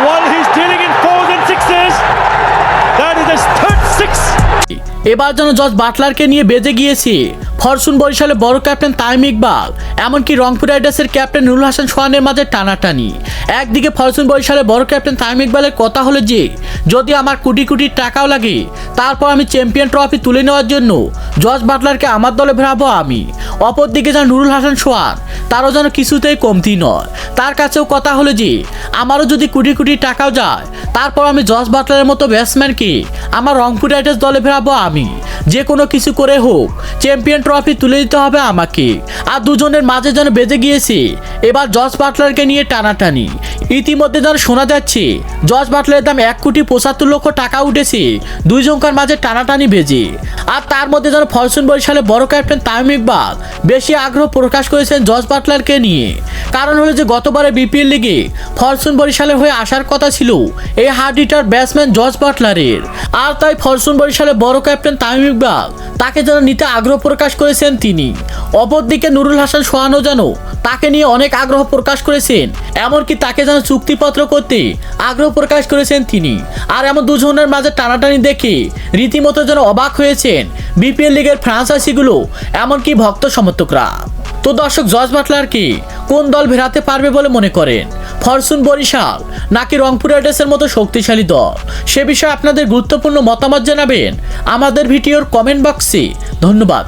While he's dealing in fours and sixes, that is his third six. এবার যেন Jos বাটলারকে নিয়ে বেজে গিয়েছে ফরচুন বরিশালের বড় ক্যাপ্টেন তামিম ইকবাল, এমনকি রংপুর রাইডার্সের ক্যাপ্টেন নুরুল হাসান সোহানের মাঝে টানাটানি। একদিকে ফরচুন বরিশালের বড় ক্যাপ্টেন তামিম ইকবালের কথা হলো যে যদি আমার কোটি কোটি টাকাও লাগে তারপর আমি চ্যাম্পিয়ন ট্রফি তুলে নেওয়ার জন্য জস বাটলারকে আমার দলে ভেড়াবো আমি। অপরদিকে যেন নুরুল হাসান সোহান, তারও যেন কিছুতেই কমতি নয়। তার কাছেও কথা হলো যে আমারও যদি কোটি কোটি টাকাও যায় তারপর আমি জস বাটলারের মতো ব্যাটসম্যানকে আমার রংপুর রাইডার্স দলে ভেড়াবো আমি। যে কোনো কিছু করে হোক চ্যাম্পিয়ন ট্রফি তুলে দিতে হবে আমাকে। আর দুজনের মাঝে যেন বেজে গিয়েছে এবার জস বাটলারকে নিয়ে টানাটানি। ইতিমধ্যে যেন শোনা যাচ্ছে জস বাটলারের দাম 1,75,00,000 টাকা উঠেছে দুইজনকার মাঝে টানাটানি ভেজে। আর তার মধ্যে যেন ফরচুন বরিশালের বড় ক্যাপ্টেন তামিম ইকবাল বেশি আগ্রহ প্রকাশ করেছেন জস বাটলারকে নিয়ে। কারণ হলো যে গতবারে বিপিএল লিগে ফরচুন বরিশালের হয়ে আসার কথা ছিল এই হার্ড হিটার ব্যাটসম্যান জস বাটলারের। আর তাই ফরচুন বরিশালের বড় ক্যাপ্টেন তামিম ইকবাল তাকে যেন নিতে আগ্রহ প্রকাশ করেছেন তিনি। অপরদিকে নুরুল হাসান সোহানও যেন তাকে নিয়ে অনেক আগ্রহ প্রকাশ করেছেন, এমনকি তাকে যেন চুক্তিপত্র করতে আগ্রহ প্রকাশ করেছেন তিনি। আর এমন দুজনের মাঝে টানাটানি দেখে রীতিমতো যেন অবাক হয়েছেন বিপিএল লিগের ফ্রাঞ্চাইজিগুলো, এমনকি ভক্ত সমর্থকরা। তো দর্শক, জস বাটলারকে কোন দল ভেড়াতে পারবে বলে মনে করেন? ফরচুন বরিশাল নাকি রংপুর রাইডার্সের মতো শক্তিশালী দল? সে বিষয়ে আপনাদের গুরুত্বপূর্ণ মতামত জানাবেন আমাদের ভিডিওর কমেন্ট বক্সে। ধন্যবাদ।